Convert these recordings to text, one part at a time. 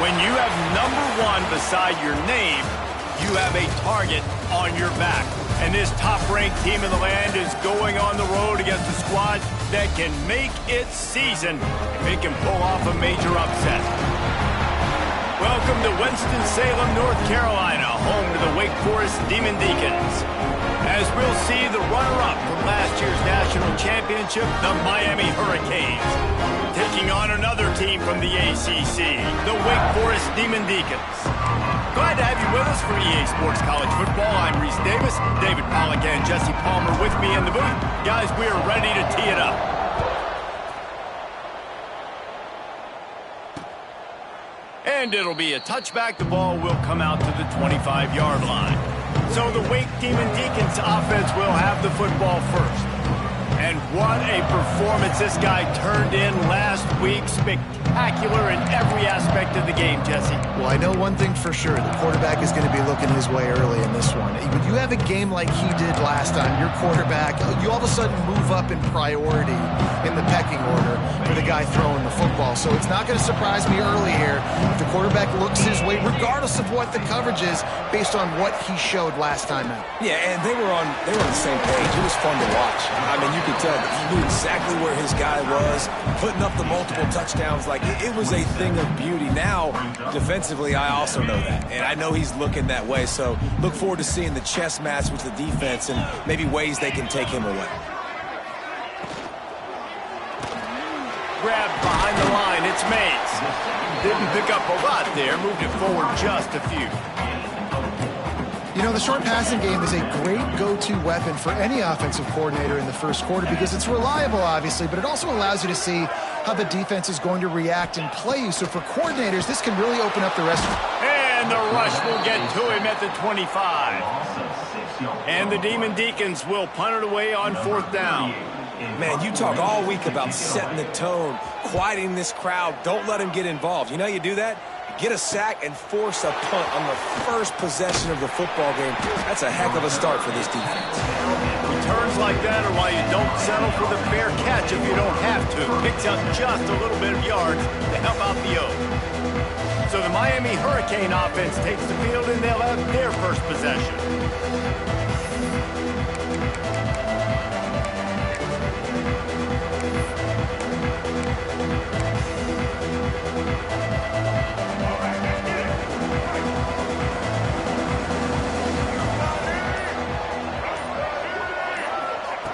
When you have #1 beside your name, you have a target on your back. And this top-ranked team in the land is going on the road against a squad that can make its season if it can pull off a major upset. Welcome to Winston-Salem, North Carolina, home to the Wake Forest Demon Deacons. As we'll see the runner-up from last year's national championship, the Miami Hurricanes, taking on another team from the ACC, the Wake Forest Demon Deacons. Glad to have you with us for EA Sports College Football. I'm Reese Davis, David Pollack and Jesse Palmer with me in the booth. Guys, we are ready to tee it up. And it'll be a touchback. The ball will come out to the 25-yard line. So the Wake Demon Deacons offense will have the football first. And what a performance this guy turned in last week. Spectacular in every aspect of the game, Jesse. Well, I know one thing for sure. The quarterback is going to be looking his way early in this one. When you have a game like he did last time, your quarterback, you all of a sudden move up in priority in the pecking order for the guy throwing the football. So it's not going to surprise me early here if the quarterback looks his way, regardless of what the coverage is, based on what he showed last time out. Yeah, and they were on the same page. It was fun to watch. I mean, you could tell that he knew exactly where his guy was, putting up the multiple touchdowns. Like, it was a thing of beauty. Now, defensively, I also know that, and I know he's looking that way. So look forward to seeing the chess match with the defense and maybe ways they can take him away. Grabbed behind the line, it's Mays. Didn't pick up a lot there, moved it forward just a few. You know, the short passing game is a great go-to weapon for any offensive coordinator in the first quarter because it's reliable, obviously, but it also allows you to see how the defense is going to react and play you. So for coordinators, this can really open up the rest of it. And the rush will get to him at the 25. And the Demon Deacons will punt it away on 4th down. Man, you talk all week about setting the tone, quieting this crowd. Don't let him get involved. You know how you do that? Get a sack and force a punt on the first possession of the football game. That's a heck of a start for this defense. Returns like that are why you don't settle for the fair catch if you don't have to. Picks up just a little bit of yards to help out the O. So the Miami Hurricane offense takes the field and they'll have their first possession.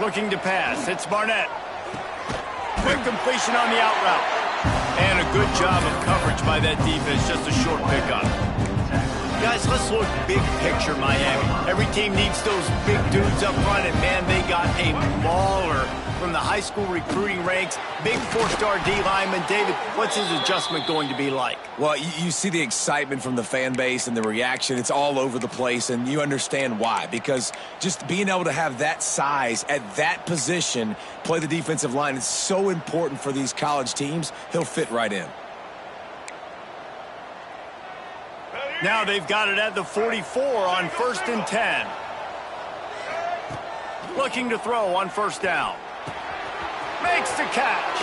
Looking to pass. It's Barnett. Quick completion on the out route. And a good job of coverage by that defense. Just a short pickup. Guys, let's look big picture Miami. Every team needs those big dudes up front, and man, they got a mauler from the high school recruiting ranks. Big 4-star D lineman. David, what's his adjustment going to be like? Well, you see the excitement from the fan base and the reaction. It's all over the place, and you understand why. Because just being able to have that size at that position, play the defensive line, is so important for these college teams. He'll fit right in. Now they've got it at the 44 on 1st and 10. Looking to throw on 1st down. Makes the catch.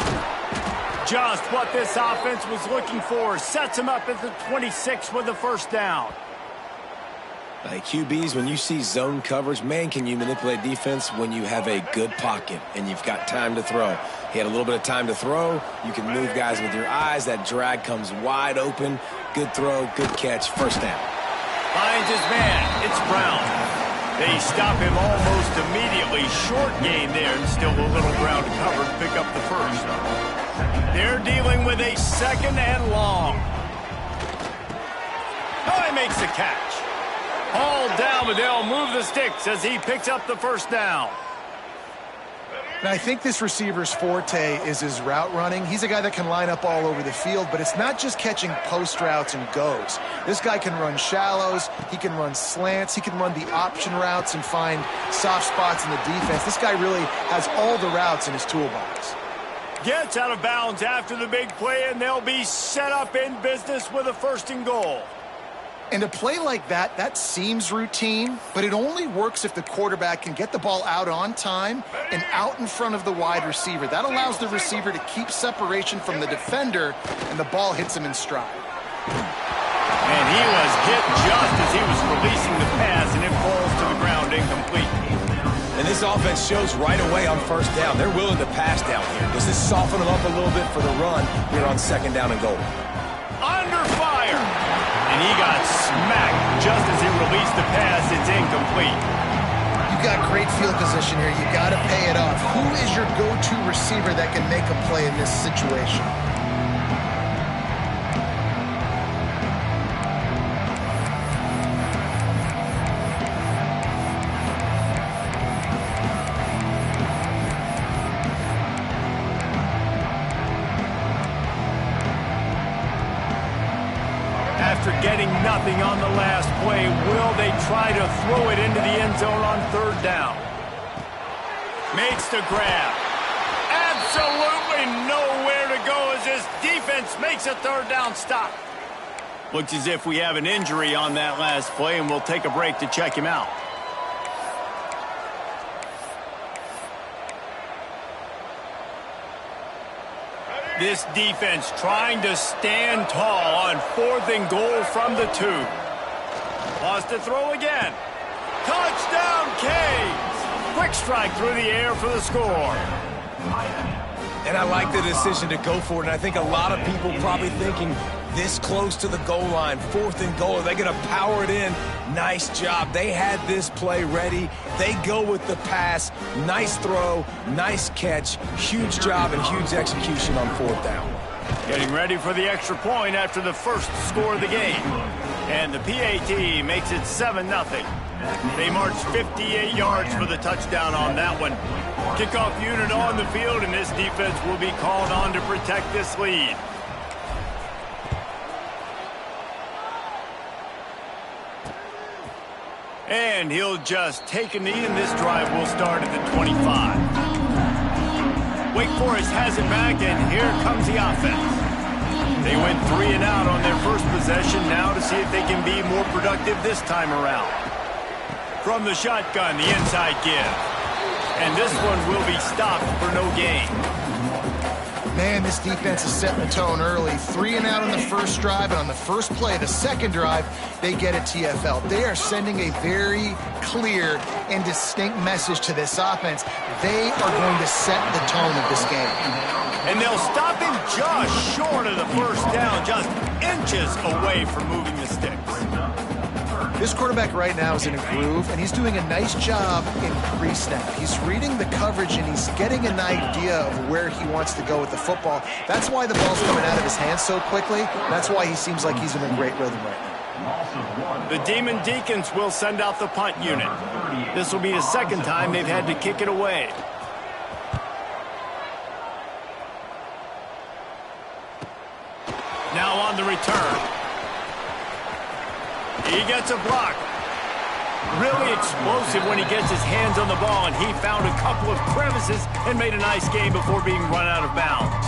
Just what this offense was looking for. Sets him up at the 26 with the 1st down. Like QBs, when you see zone coverage, man, can you manipulate defense when you have a good pocket and you've got time to throw. He had a little bit of time to throw. You can move guys with your eyes. That drag comes wide open. Good throw, good catch, 1st down. Finds his man. It's Brown. They stop him almost immediately. Short gain there, and still a little ground to cover to pick up the 1st. They're dealing with a 2nd and long. Oh, he makes the catch. All down, but they'll move the sticks as he picks up the 1st down. And I think this receiver's forte is his route running. He's a guy that can line up all over the field, but it's not just catching post routes and goes. This guy can run shallows, he can run slants, he can run the option routes and find soft spots in the defense. This guy really has all the routes in his toolbox. Gets out of bounds after the big play, and they'll be set up in business with a 1st and goal. And a play like that, that seems routine, but it only works if the quarterback can get the ball out on time and out in front of the wide receiver. That allows the receiver to keep separation from the defender, and the ball hits him in stride. he was hit just as he was releasing the pass, and it falls to the ground incomplete. And this offense shows right away on first down. They're willing to pass down here. Does this soften them up a little bit for the run here on second down and goal? Under fire! And he got smacked just as he released the pass. It's incomplete. You got great field position here. You got to pay it off. Who is your go-to receiver that can make a play in this situation? After getting nothing on the last play, will they try to throw it into the end zone on third down? Makes the grab. Absolutely nowhere to go as this defense makes a third down stop. Looks as if we have an injury on that last play, and we'll take a break to check him out. This defense trying to stand tall on 4th and goal from the 2. Wants to throw again. Touchdown, Canes! Quick strike through the air for the score. And I like the decision to go for it. And I think a lot of people probably thinking this close to the goal line, 4th and goal, are they going to power it in? Nice job. They had this play ready. They go with the pass. Nice throw, nice catch. Huge job and huge execution on 4th down. Getting ready for the extra point after the first score of the game. And the PAT makes it 7-0. They march 58 yards for the touchdown on that one. Kickoff unit on the field, and this defense will be called on to protect this lead. And he'll just take a knee, and this drive will start at the 25. Wake Forest has it back, and here comes the offense. They went 3 and out on their first possession, now to see if they can be more productive this time around. From the shotgun, the inside give. And this one will be stopped for no gain. Man, this defense is setting the tone early. 3 and out on the first drive, and on the first play, the second drive, they get a TFL. They are sending a very clear and distinct message to this offense. They are going to set the tone of this game. And they'll stop him just short of the first down, just inches away from moving the sticks. This quarterback right now is in a groove, and he's doing a nice job in pre-snap. He's reading the coverage, and he's getting an idea of where he wants to go with the football. That's why the ball's coming out of his hands so quickly. That's why he seems like he's in a great rhythm right now. The Demon Deacons will send out the punt unit. This will be the second time they've had to kick it away. Now on the return. He gets a block. Really explosive when he gets his hands on the ball, and he found a couple of crevices and made a nice game before being run out of bounds.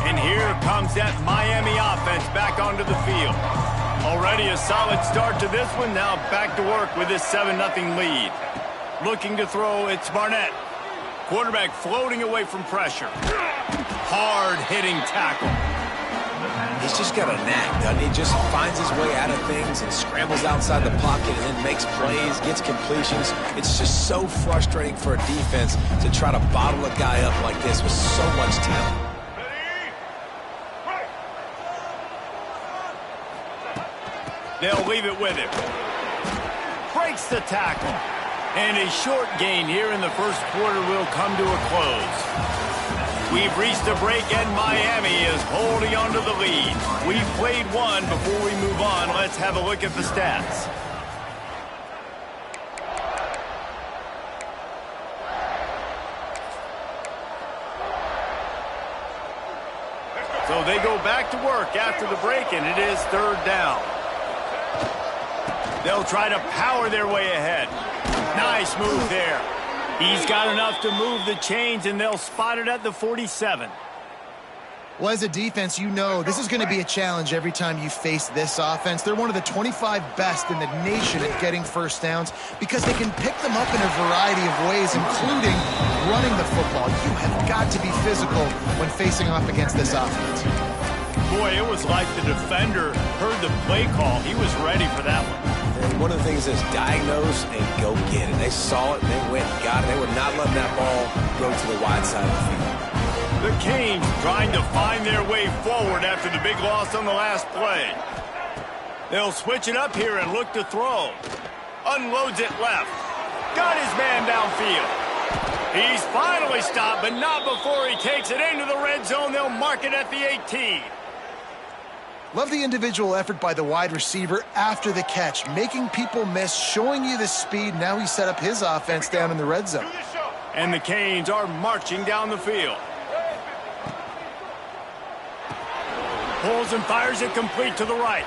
And here comes that Miami offense back onto the field. Already a solid start to this one. Now back to work with this 7-0 lead. Looking to throw, it's Barnett. Quarterback floating away from pressure. Hard-hitting tackle. He's just got a knack, doesn't he? Just finds his way out of things and scrambles outside the pocket and then makes plays, gets completions. It's just so frustrating for a defense to try to bottle a guy up like this with so much talent. They'll leave it with him. Breaks the tackle. And a short gain here in the first quarter will come to a close. We've reached a break, and Miami is holding on to the lead. We've played one. Before we move on, let's have a look at the stats. So they go back to work after the break, and it is third down. They'll try to power their way ahead. Nice move there. He's got enough to move the chains, and they'll spot it at the 47. Well, as a defense, you know this is going to be a challenge every time you face this offense. They're one of the 25 best in the nation at getting first downs because they can pick them up in a variety of ways, including running the football. You have got to be physical when facing off against this offense. Boy, it was like the defender heard the play call. He was ready for that one. And one of the things is diagnose and go get it. They saw it, and they went and got it. They were not letting that ball go to the wide side of the field. The Canes trying to find their way forward after the big loss on the last play. They'll switch it up here and look to throw. Unloads it left. Got his man downfield. He's finally stopped, but not before he takes it into the red zone. They'll mark it at the 18. Love the individual effort by the wide receiver after the catch, making people miss, showing you the speed. Now he set up his offense down in the red zone. And the Canes are marching down the field. Pulls and fires it complete to the right.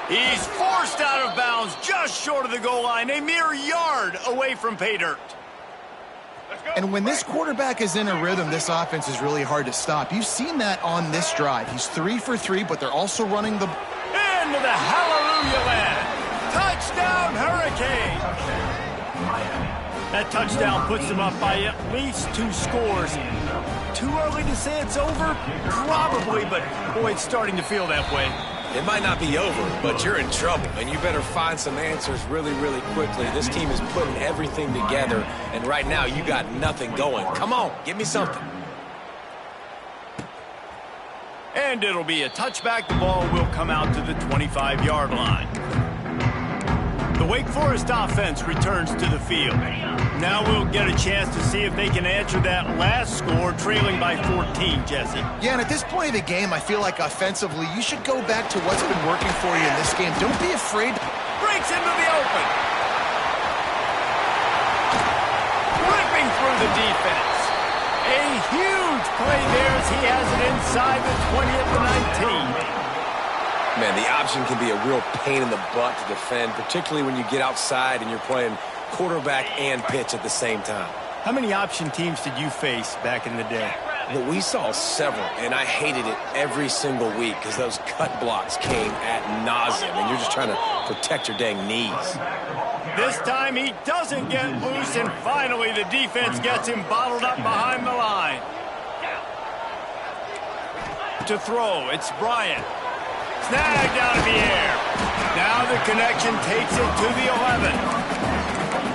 He's forced out of bounds just short of the goal line, a mere yard away from pay dirt. And when this quarterback is in a rhythm, this offense is really hard to stop. You've seen that on this drive. He's 3 for 3, but they're also running the... Into the hallelujah land. Touchdown, Hurricane. That touchdown puts them up by at least 2 scores. Too early to say it's over? Probably, but boy, it's starting to feel that way. It might not be over, but you're in trouble, and you better find some answers really, really quickly. This team is putting everything together, and right now you got nothing going. Come on, give me something. And it'll be a touchback. The ball will come out to the 25-yard line. The Wake Forest offense returns to the field. Now we'll get a chance to see if they can answer that last score, trailing by 14, Jesse. Yeah, and at this point of the game, I feel like offensively, you should go back to what's been working for you in this game. Don't be afraid. Breaks into the open. Ripping through the defense. A huge play there as he has it inside the 20 at the 19. Man, the option can be a real pain in the butt to defend, particularly when you get outside and you're playing quarterback and pitch at the same time. How many option teams did you face back in the day? Well, we saw several, and I hated it every single week because those cut blocks came ad nauseum, and you're just trying to protect your dang knees. This time he doesn't get loose, and finally the defense gets him bottled up behind the line. To throw, it's Bryant. Snagged out of the air. Now the connection takes it to the 11.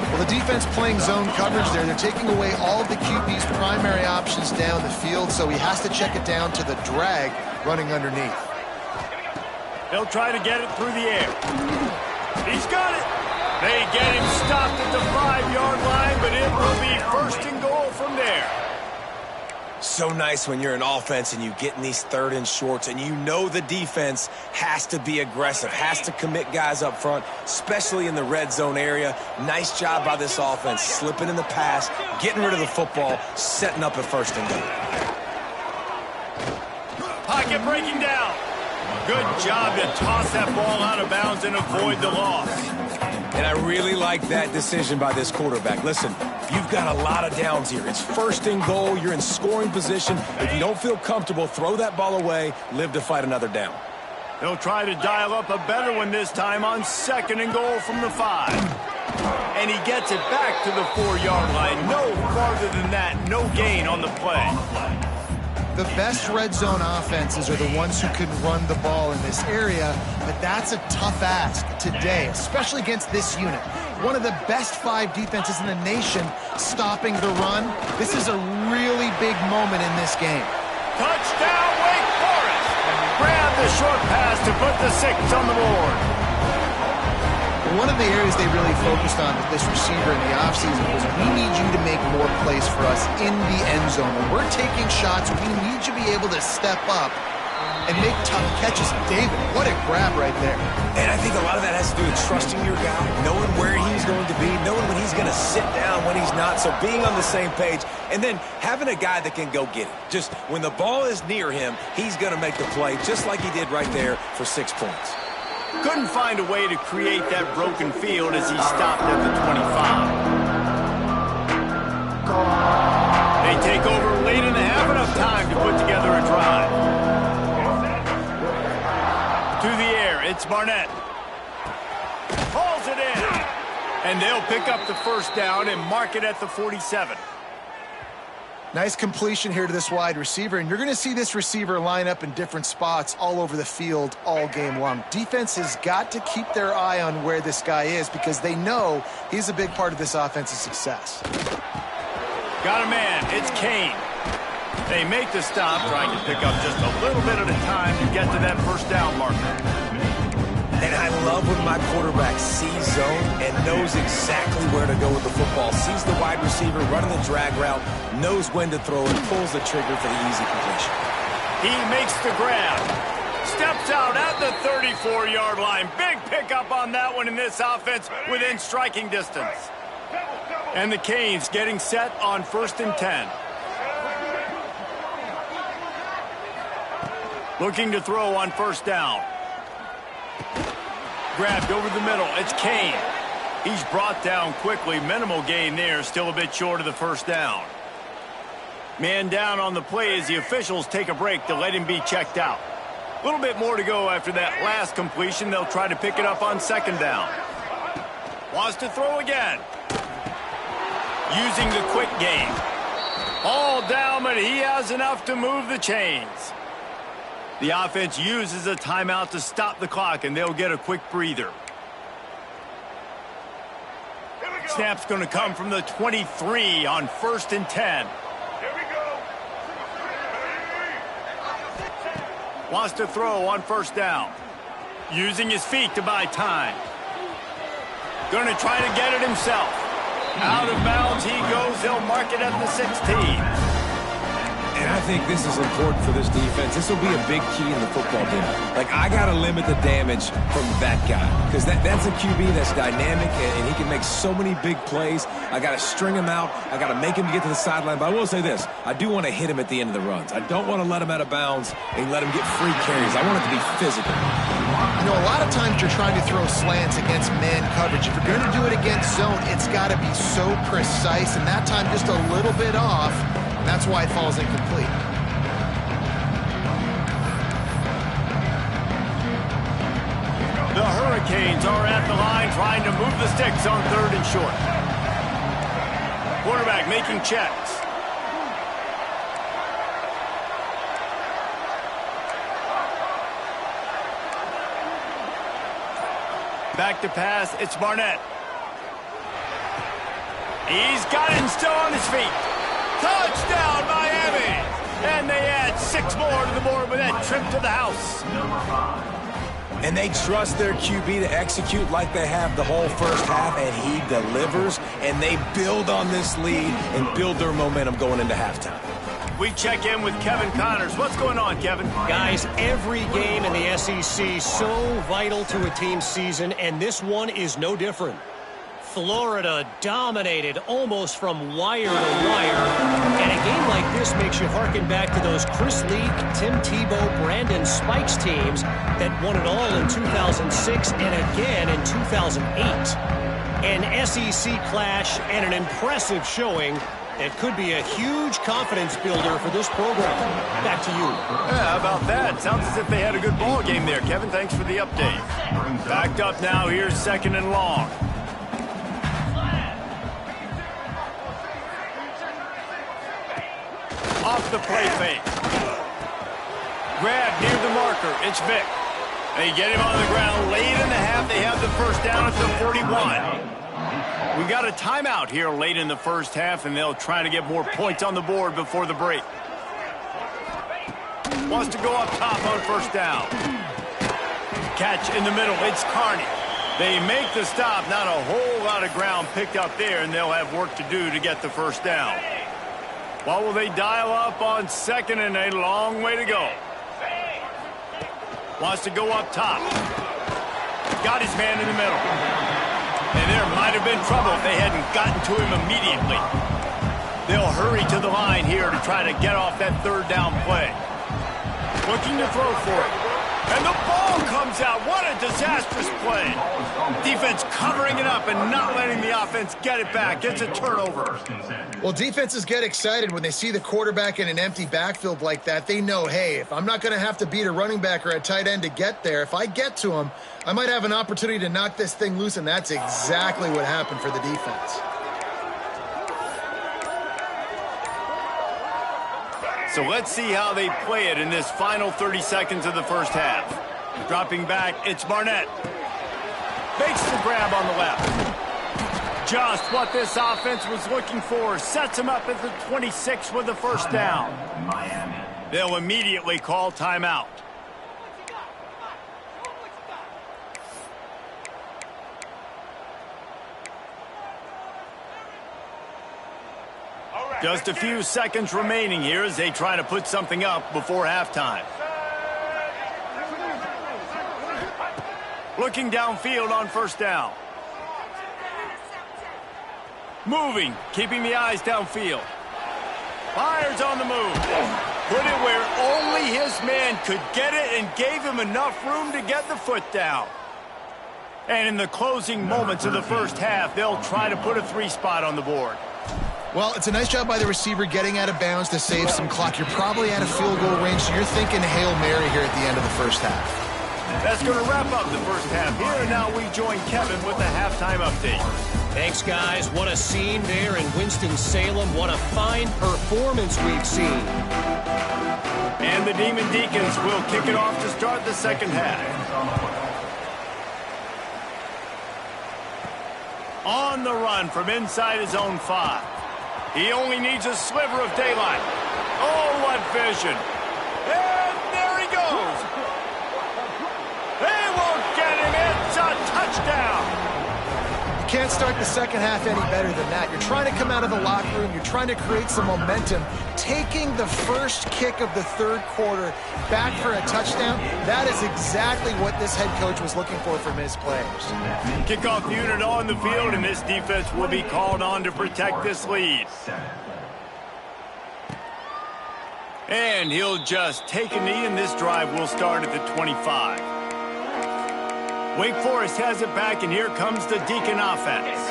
Well, the defense playing zone coverage there. They're taking away all of the QB's primary options down the field, so he has to check it down to the drag running underneath. They'll try to get it through the air. He's got it. They get him stopped at the 5-yard line, but it will be first and goal from there. So nice when you're an offense and you get in these 3rd and shorts and you know the defense has to be aggressive, has to commit guys up front, especially in the red zone area. Nice job by this offense, slipping in the pass, getting rid of the football, setting up a first and goal. Pocket breaking down. Good job to toss that ball out of bounds and avoid the loss. And I really like that decision by this quarterback. Listen, you've got a lot of downs here. It's first and goal. You're in scoring position. If you don't feel comfortable, throw that ball away. Live to fight another down. They'll try to dial up a better one this time on 2nd and goal from the 5. And he gets it back to the 4-yard line. No farther than that. No gain on the play. The best red zone offenses are the ones who can run the ball in this area, but that's a tough ask today, especially against this unit. One of the best 5 defenses in the nation stopping the run. This is a really big moment in this game. Touchdown, Wake Forest! Grab the short pass to put the 6 on the board. One of the areas they really focused on with this receiver in the offseason was we need you to make more plays for us in the end zone. When we're taking shots, we need you to be able to step up and make tough catches. David, what a grab right there. And I think a lot of that has to do with trusting your guy, knowing where he's going to be, knowing when he's going to sit down, when he's not. So being on the same page, and then having a guy that can go get it. Just when the ball is near him, he's going to make the play just like he did right there for 6 points. Couldn't find a way to create that broken field as he stopped at the 25. They take over late in the half, enough time to put together a drive. To the air, it's Barnett. Hauls it in. And they'll pick up the first down and mark it at the 47. Nice completion here to this wide receiver, and you're going to see this receiver line up in different spots all over the field all game long. Defense has got to keep their eye on where this guy is because they know he's a big part of this offense's success. Got a man. It's Kane. They make the stop, trying to pick up just a little bit at a time to get to that first down marker. And I love when my quarterback sees zone and knows exactly where to go with the football. Sees the wide receiver running the drag route, knows when to throw, and pulls the trigger for the easy completion. He makes the grab. Steps out at the 34-yard line. Big pickup on that one in this offense within striking distance. And the Canes getting set on 1st and 10. Looking to throw on 1st down. Grabbed over the middle. It's Kane. He's brought down quickly. Minimal gain there. Still a bit short of the 1st down. Man down on the play as the officials take a break to let him be checked out. A little bit more to go after that last completion. They'll try to pick it up on 2nd down. Wants to throw again. Using the quick game. All down, but he has enough to move the chains. The offense uses a timeout to stop the clock, and they'll get a quick breather. Snap's going to come from the 23 on 1st and 10. Wants to throw on 1st down. Using his feet to buy time. Going to try to get it himself. Out of bounds he goes. They'll mark it at the 16. And I think this is important for this defense. This will be a big key in the football game. Like, I got to limit the damage from that guy because that's a QB that's dynamic, and he can make so many big plays. I got to string him out. I got to make him get to the sideline. But I will say this. I do want to hit him at the end of the runs. I don't want to let him out of bounds and let him get free carries. I want it to be physical. You know, a lot of times you're trying to throw slants against man coverage. If you're going to do it against zone, it's got to be so precise, and that time just a little bit off. That's why it falls incomplete. The Hurricanes are at the line trying to move the sticks on 3rd and short. Quarterback making checks. Back to pass, it's Barnett. He's got it and still on his feet. Touchdown, Miami! And they add 6 more to the board with that trip to the house. And they trust their QB to execute like they have the whole first half, and he delivers, and they build on this lead and build their momentum going into halftime. We check in with Kevin Connors. What's going on, Kevin? Guys, every game in the SEC so vital to a team's season, and this one is no different. Florida dominated almost from wire to wire. And a game like this makes you harken back to those Chris Leak, Tim Tebow, Brandon Spikes teams that won it all in 2006 and again in 2008. An SEC clash and an impressive showing that could be a huge confidence builder for this program. Back to you. Yeah, how about that? Sounds as if they had a good ball game there, Kevin. Thanks for the update. Backed up now. Here's 2nd and long. Off the play fake. Grab near the marker. It's Vick. They get him on the ground late in the half. They have the 1st down at the 41. We got a timeout here late in the 1st half, and they'll try to get more points on the board before the break. Wants to go up top on 1st down. Catch in the middle. It's Carney. They make the stop. Not a whole lot of ground picked up there, and they'll have work to do to get the 1st down. What will they dial up on 2nd and a long way to go? Wants to go up top. Got his man in the middle. And there might have been trouble if they hadn't gotten to him immediately. They'll hurry to the line here to try to get off that 3rd down play. Looking to throw for it. And the ball comes out. What a disastrous play. Defense covering it up and not letting the offense get it back. It's a turnover. Well, defenses get excited when they see the quarterback in an empty backfield like that. They know, hey, if I'm not going to have to beat a running back or a tight end to get there, if I get to him, I might have an opportunity to knock this thing loose, and that's exactly what happened for the defense. So let's see how they play it in this final 30 seconds of the first half. Dropping back, it's Barnett. Makes the grab on the left. Just what this offense was looking for. Sets him up at the 26 with the first down. They'll immediately call timeout. Just a few seconds remaining here as they try to put something up before halftime. Looking downfield on first down. Moving, keeping the eyes downfield. Fires on the move. Put it where only his man could get it and gave him enough room to get the foot down. And in the closing moments of the first half, they'll try to put a 3-spot on the board. Well, it's a nice job by the receiver getting out of bounds to save some clock. You're probably at a field goal range, so you're thinking Hail Mary here at the end of the first half. That's going to wrap up the first half here, and now we join Kevin with the halftime update. Thanks, guys. What a scene there in Winston-Salem. What a fine performance we've seen. And the Demon Deacons will kick it off to start the second half. On the run from inside his own 5. He only needs a sliver of daylight. Oh, what vision. And there he goes. They won't get him. It's a touchdown. You can't start the second half any better than that. You're trying to come out of the locker room. You're trying to create some momentum. Taking the first kick of the third quarter back for a touchdown, that is exactly what this head coach was looking for from his players. Kickoff unit on the field, and this defense will be called on to protect this lead. And he'll just take a knee, and this drive will start at the 25. Wake Forest has it back, and here comes the Deacon offense.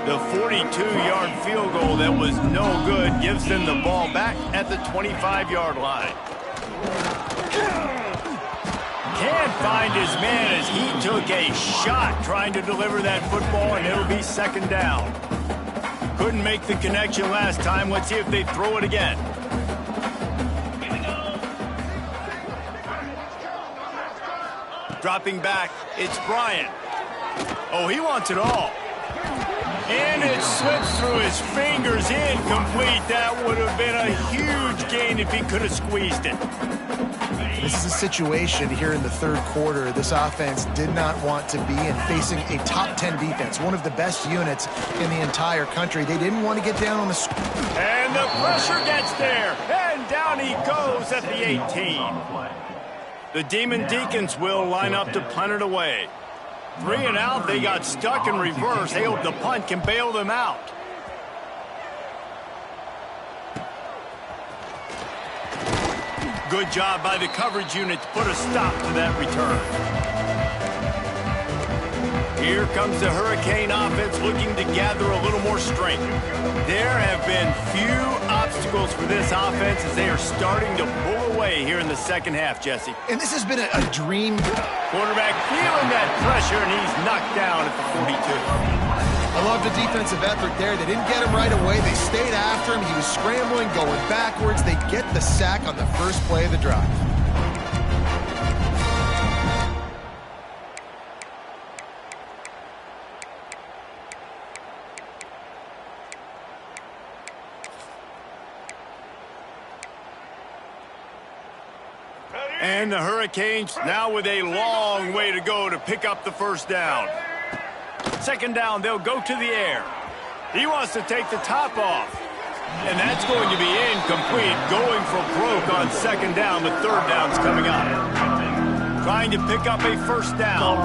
The 42-yard field goal that was no good gives them the ball back at the 25-yard line. Can't find his man as he took a shot trying to deliver that football, and it'll be second down. Couldn't make the connection last time. Let's see if they throw it again. Dropping back, it's Bryant. Oh, he wants it all. And it slips through his fingers, incomplete. That would have been a huge gain if he could have squeezed it. This is a situation here in the third quarter this offense did not want to be in, facing a top 10 defense, one of the best units in the entire country. They didn't want to get down on the score. And the pressure gets there, and down he goes at the 18. The Demon Deacons will line up to punt it away. 3 and out, they got stuck in reverse. They hope the punt can bail them out. Good job by the coverage unit to put a stop to that return. Here comes the Hurricane offense looking to gather a little more strength. There have been few obstacles for this offense as they are starting to pull away here in the second half, Jesse. And this has been a dream. Quarterback feeling that pressure, and he's knocked down at the 42. I love the defensive effort there. They didn't get him right away. They stayed after him. He was scrambling, going backwards. They get the sack on the first play of the drive. And the Hurricanes now with a long way to go to pick up the first down. Second down, they'll go to the air. He wants to take the top off. And that's going to be incomplete, going for broke on second down. The third down's coming up. Trying to pick up a first down.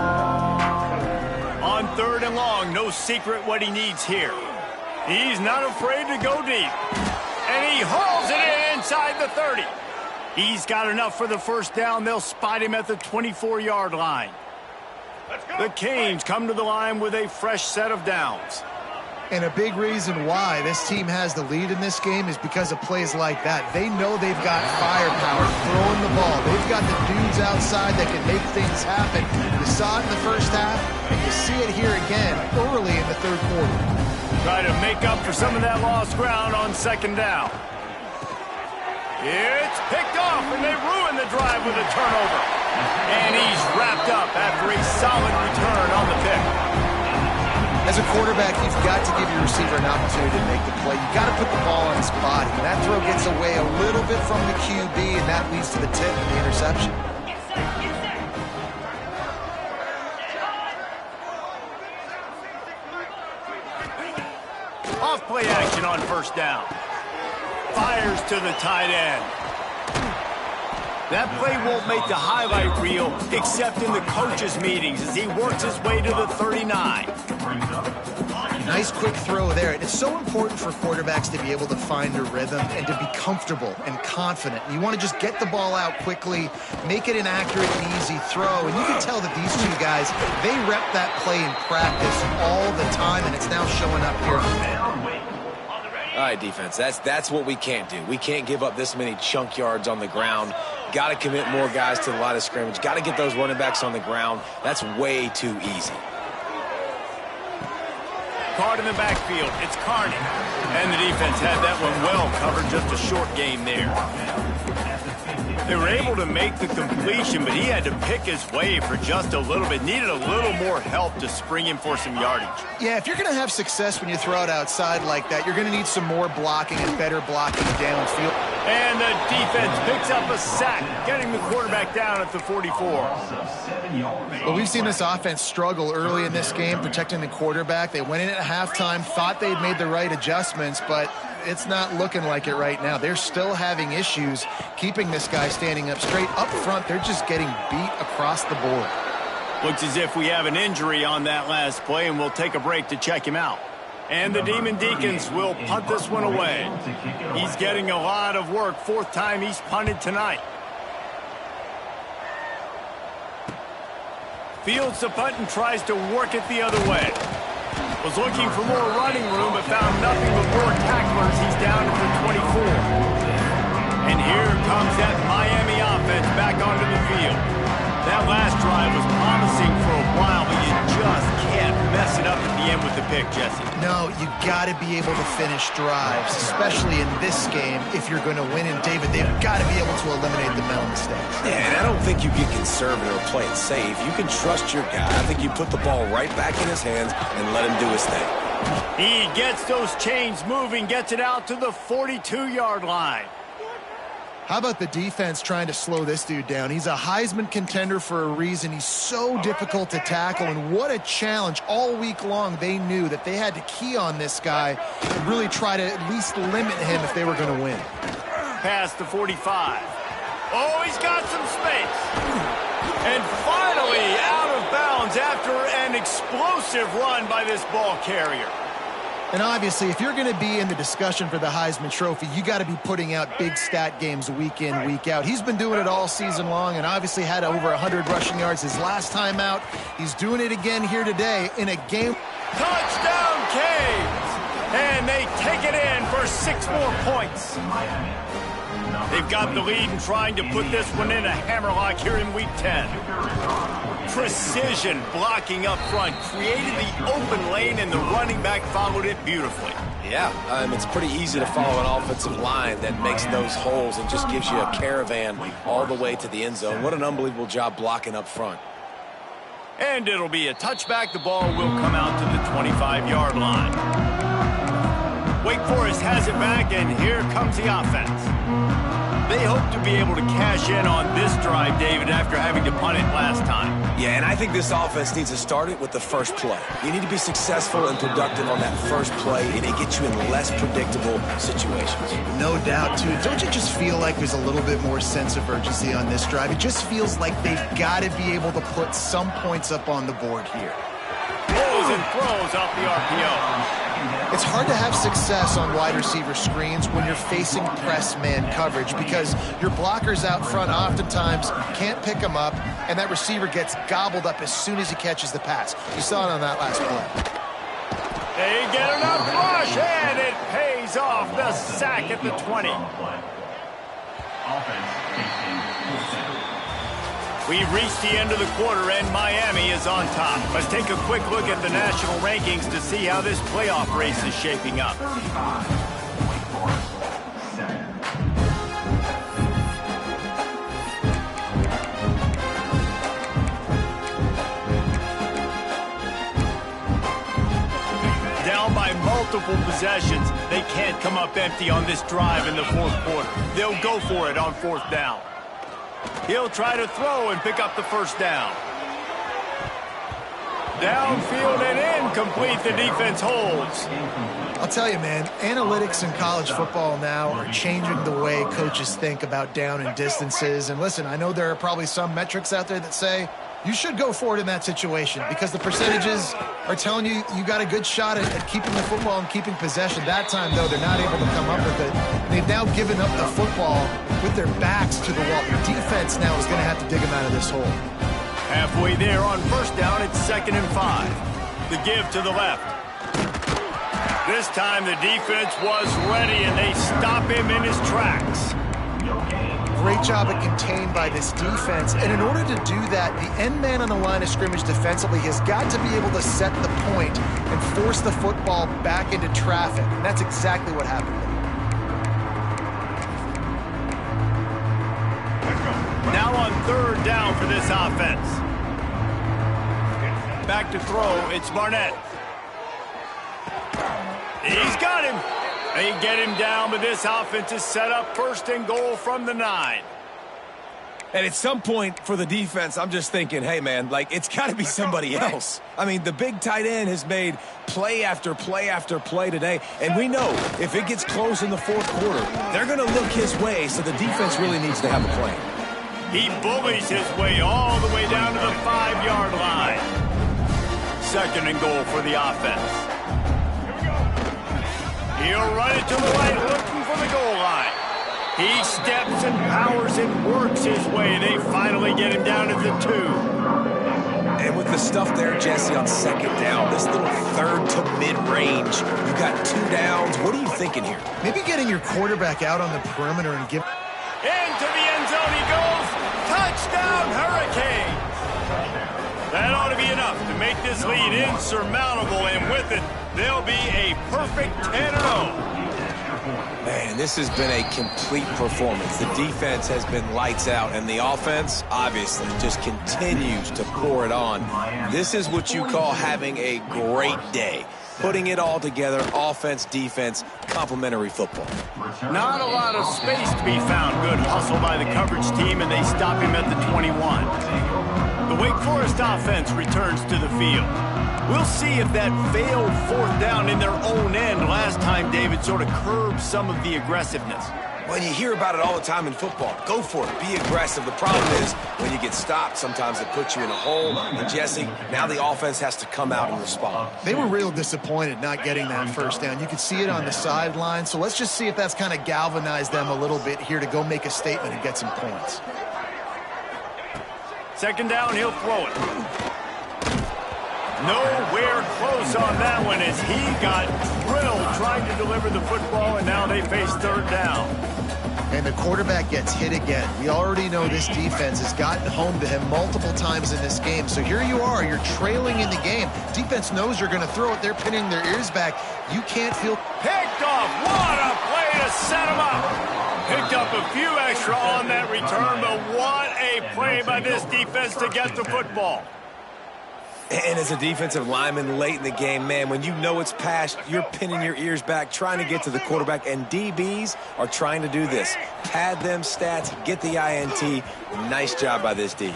On third and long, no secret what he needs here. He's not afraid to go deep. And he hauls it in inside the 30. He's got enough for the first down. They'll spot him at the 24-yard line. The Canes come to the line with a fresh set of downs. And a big reason why this team has the lead in this game is because of plays like that. They know they've got firepower throwing the ball. They've got the dudes outside that can make things happen. You saw it in the first half, and you see it here again early in the third quarter. Try to make up for some of that lost ground on second down. Here and they ruin the drive with a turnover. And he's wrapped up after a solid return on the pick. As a quarterback, you've got to give your receiver an opportunity to make the play. You've got to put the ball on his body. And that throw gets away a little bit from the QB, and that leads to the tip and the interception. Off play action on first down. Fires to the tight end. That play won't make the highlight reel except in the coaches' meetings as he works his way to the 39. Nice quick throw there. It's so important for quarterbacks to be able to find a rhythm and to be comfortable and confident. You want to just get the ball out quickly, make it an accurate and easy throw. And you can tell that these two guys, they rep that play in practice all the time, and it's now showing up here. All right, defense, that's what we can't do. We can't give up this many chunk yards on the ground. Got to commit more guys to the line of scrimmage. Got to get those running backs on the ground. That's way too easy. Card in the backfield. It's Carney. And the defense had that one well covered. Just a short game there. They were able to make the completion, but he had to pick his way for just a little bit. Needed a little more help to spring him for some yardage. Yeah, if you're going to have success when you throw it outside like that, you're going to need some more blocking and better blocking downfield. And the defense picks up a sack, getting the quarterback down at the 44. Well, we've seen this offense struggle early in this game, protecting the quarterback. They went in at halftime, thought they'd made the right adjustments, but it's not looking like it right now. They're still having issues keeping this guy standing up straight. Up front, they're just getting beat across the board. Looks as if we have an injury on that last play, and we'll take a break to check him out. And the Demon Deacons will punt this one away. He's getting a lot of work. Fourth time he's punted tonight. Fields the punt and tries to work it the other way. Was looking for more running room, but found nothing but more tacklers. He's down to the 24. And here comes that Miami offense back onto the field. That last drive was promising for a while, but you just can't mess it up at the end with the pick, Jesse. No, you got to be able to finish drives, especially in this game if you're going to win. And David, they've got to be able to eliminate the mental mistakes. Yeah, and I don't think you get conservative or play it safe. You can trust your guy. I think you put the ball right back in his hands and let him do his thing. He gets those chains moving, gets it out to the 42-yard line. How about the defense trying to slow this dude down? He's a Heisman contender for a reason. He's so difficult to tackle, and what a challenge. All week long, they knew that they had to key on this guy and really try to at least limit him if they were going to win. Past the 45. Oh, he's got some space. And finally out of bounds after an explosive run by this ball carrier. And obviously, if you're going to be in the discussion for the Heisman Trophy, you got to be putting out big stat games week in, week out. He's been doing it all season long and obviously had over 100 rushing yards his last time out. He's doing it again here today in a game. Touchdown, Canes! And they take it in for 6 more points. They've got the lead and trying to put this one in a hammerlock here in week 10. Precision blocking up front, created the open lane, and the running back followed it beautifully. Yeah, it's pretty easy to follow an offensive line that makes those holes and just gives you a caravan all the way to the end zone. What an unbelievable job blocking up front. And it'll be a touchback. The ball will come out to the 25-yard line. Wake Forest has it back, and here comes the offense. They hope to be able to cash in on this drive, David, after having to punt it last time. Yeah, and I think this offense needs to start it with the first play. You need to be successful and productive on that first play, and it gets you in less predictable situations. No doubt, too. Don't you just feel like there's a little bit more sense of urgency on this drive? It just feels like they've got to be able to put some points up on the board here. Pulls and throws off the RPO. It's hard to have success on wide receiver screens when you're facing press man coverage because your blockers out front oftentimes can't pick them up, and that receiver gets gobbled up as soon as he catches the pass. You saw it on that last play. They get enough rush, and it pays off. The sack at the 20. We've reached the end of the quarter, and Miami is on top. Let's take a quick look at the national rankings to see how this playoff race is shaping up. multiple possessions, they can't come up empty on this drive in the fourth quarter. They'll go for it on fourth down. He'll try to throw and pick up the first down. Downfield and incomplete. The defense holds. I'll tell you, man, analytics in college football now are changing the way coaches think about down and distances. And listen, I know there are probably some metrics out there that say you should go for it in that situation because the percentages are telling you you got a good shot at keeping the football and keeping possession. That time, though, they're not able to come up with it. They've now given up the football with their backs to the wall. The defense now is going to have to dig them out of this hole. Halfway there on first down, it's 2nd and 5. The give to the left. This time the defense was ready, and they stop him in his tracks. Great job at contained by this defense. And in order to do that, the end man on the line of scrimmage defensively has got to be able to set the point and force the football back into traffic. And that's exactly what happened. Now on third down for this offense. Back to throw, it's Barnett. He's got him. They get him down, but this offense is set up 1st and goal from the 9. And at some point for the defense, I'm just thinking, hey, man, like, it's got to be somebody else. I mean, the big tight end has made play after play after play today. And we know if it gets close in the fourth quarter, they're going to look his way, so the defense really needs to have a plan. He bullies his way all the way down to the 5-yard line. 2nd and goal for the offense. He'll run it to the right, looking for the goal line. He steps and powers and works his way. They finally get him down at the 2. And with the stuff there, Jesse, on 2nd down, this little 3rd to mid-range, you got 2 downs. What are you thinking here? Maybe getting your quarterback out on the perimeter and give... Into the end zone he goes. Touchdown, Hurricanes. That ought to be enough to make this lead insurmountable, and with it, they'll be a perfect 10-0. Man, this has been a complete performance. The defense has been lights out, and the offense, obviously, just continues to pour it on. This is what you call having a great day. Putting it all together, offense, defense, complementary football. Not a lot of space to be found. Good hustle by the coverage team, and they stop him at the 21. The Wake Forest offense returns to the field. We'll see if that failed 4th down in their own end last time, David, sort of curbed some of the aggressiveness. When you hear about it all the time in football, go for it. Be aggressive. The problem is when you get stopped, sometimes it puts you in a hole. And, Jesse, now the offense has to come out and respond. They were real disappointed not getting that 1st down. You could see it on the sideline. So let's just see if that's kind of galvanized them a little bit here to go make a statement and get some points. 2nd down, he'll throw it. Nowhere close on that one as he got drilled trying to deliver the football, and now they face 3rd down. And the quarterback gets hit again. We already know this defense has gotten home to him multiple times in this game. So here you are, you're trailing in the game. Defense knows you're going to throw it. They're pinning their ears back. You can't feel... Picked off. What a play to set him up. Picked up a few extra on that return, but what a play by this defense to get the football. And as a defensive lineman late in the game, man, when you know it's past, you're pinning your ears back, trying to get to the quarterback, and DBs are trying to do this. Pad them stats, get the INT. Nice job by this D.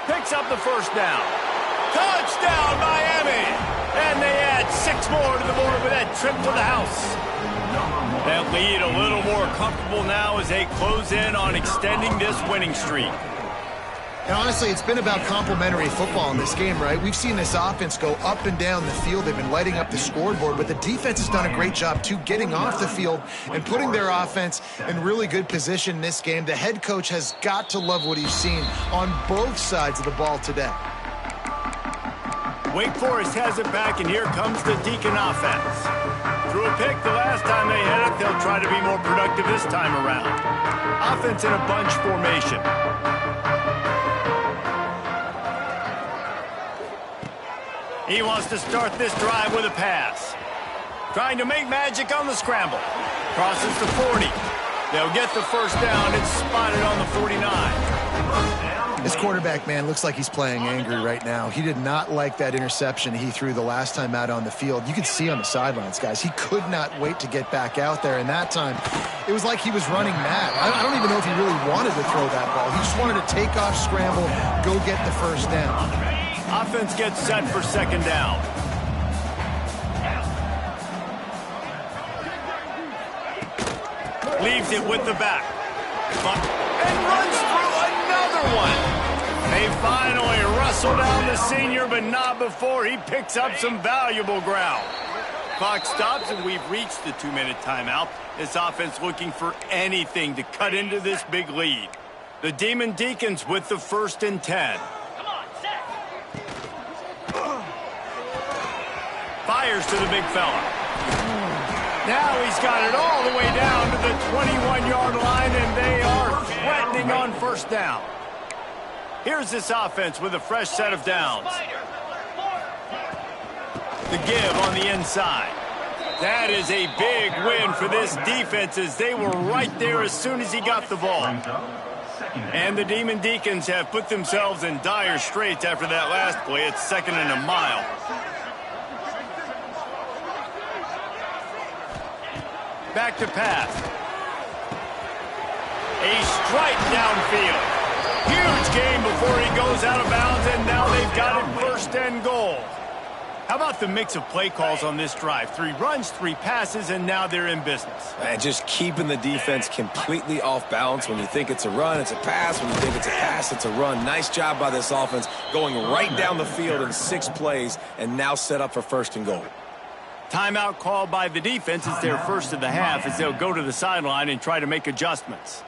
Picks up the 1st down. Touchdown, Miami! And they add 6 more to the board with that trip to the house. That lead a little more comfortable now as they close in on extending this winning streak. And honestly, it's been about complementary football in this game, right? We've seen this offense go up and down the field. They've been lighting up the scoreboard, but the defense has done a great job, too, getting off the field and putting their offense in really good position in this game. The head coach has got to love what he's seen on both sides of the ball today. Wake Forest has it back, and here comes the Deacon offense. Threw a pick the last time they had it. They'll try to be more productive this time around. Offense in a bunch formation. He wants to start this drive with a pass. Trying to make magic on the scramble. Crosses the 40. They'll get the 1st down. It's spotted on the 49. This quarterback, man, looks like he's playing angry right now. He did not like that interception he threw the last time out on the field. You could see on the sidelines, guys, he could not wait to get back out there. And that time, it was like he was running mad. I don't even know if he really wanted to throw that ball. He just wanted to take off, scramble, go get the first down. Offense gets set for second down. Leaves it with the back. And runs through another one. They finally wrestle down the senior, but not before he picks up some valuable ground. Clock stops, and we've reached the 2-minute timeout. This offense looking for anything to cut into this big lead. The Demon Deacons with the 1st and 10. Fires to the big fella. Now he's got it all the way down to the 21-yard line, and they are threatening on first down. Here's this offense with a fresh set of downs. The give on the inside. That is a big win for this defense, as they were right there as soon as he got the ball. And the Demon Deacons have put themselves in dire straits after that last play. It's 2nd and a mile. Back to pass. A strike downfield. Huge gain before he goes out of bounds, and now they've got it 1st and goal. How about the mix of play calls on this drive? 3 runs, 3 passes, and now they're in business. And just keeping the defense completely off balance. When you think it's a run, it's a pass. When you think it's a pass, it's a run. Nice job by this offense, going right down the field in 6 plays, and now set up for 1st and goal. Timeout called by the defense. It's their first of the half, as they'll go to the sideline and try to make adjustments.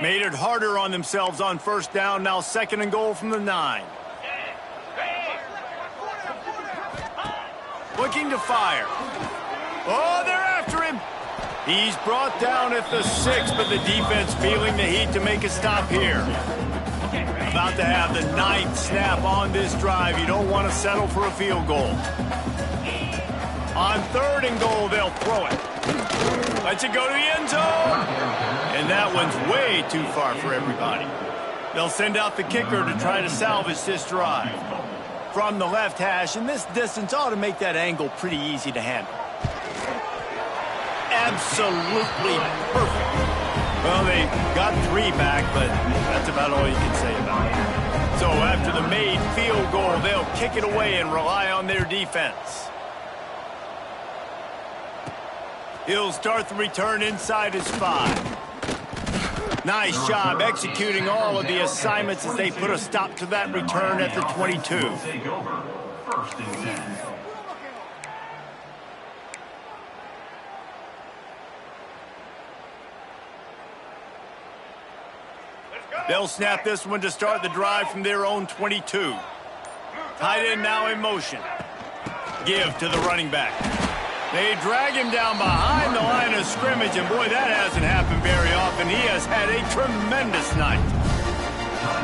Made it harder on themselves on first down. Now 2nd and goal from the 9. Looking to fire. Oh, they're after him. He's brought down at the 6, but the defense feeling the heat to make a stop here. About to have the 9th snap on this drive. You don't want to settle for a field goal. On 3rd and goal, they'll throw it. Lets it go to the end zone. And that one's way too far for everybody. They'll send out the kicker to try to salvage this drive. From the left hash, and this distance ought to make that angle pretty easy to handle. Absolutely perfect. Well, they got 3 back, but that's about all you can say about it. So after the made field goal, they'll kick it away and rely on their defense. He'll start the return inside his 5. Nice job executing all of the assignments as they put a stop to that return at the 22. They'll snap this one to start the drive from their own 22. Tight end now in motion. Give to the running back. They drag him down behind the line of scrimmage, and boy, that hasn't happened very often. He has had a tremendous night.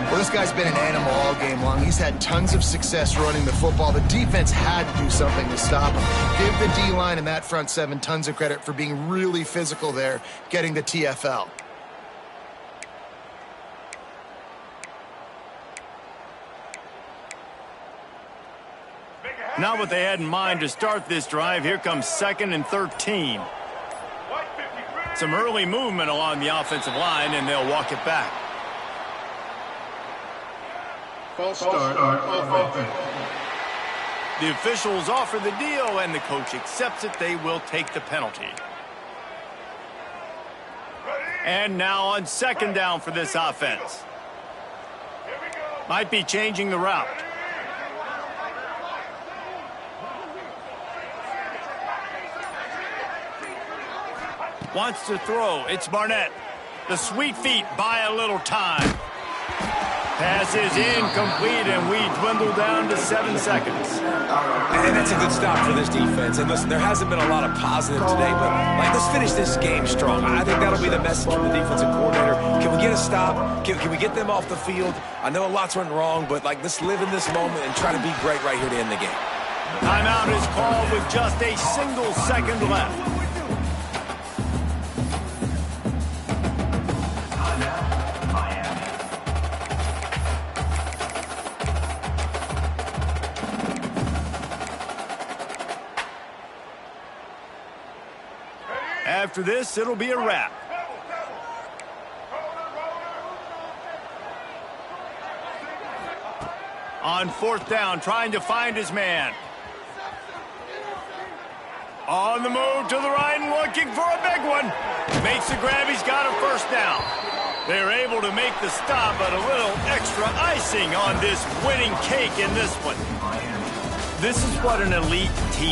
Well, this guy's been an animal all game long. He's had tons of success running the football. The defense had to do something to stop him. Give the D-line and that front 7 tons of credit for being really physical there, getting the TFL. Not what they had in mind to start this drive. Here comes 2nd and 13. Some early movement along the offensive line, and they'll walk it back. False start offense. The officials offer the deal, and the coach accepts it. They will take the penalty. And now on 2nd down for this offense. Might be changing the route. Wants to throw. It's Barnett. The sweet feet buy a little time. Pass is incomplete, and we dwindle down to 7 seconds. And that's a good stop for this defense. And listen, there hasn't been a lot of positive today, but let's finish this game strong. I think that'll be the message from the defensive coordinator. Can we get a stop? Can we get them off the field? I know a lot's went wrong, but let's live in this moment and try to be great right here to end the game. Timeout is called with just a single second left. After this, it'll be a wrap. On fourth down, trying to find his man. On the move to the right and looking for a big one. Makes the grab. He's got a first down. They're able to make the stop, but a little extra icing on this winning cake in this one. This is what an elite team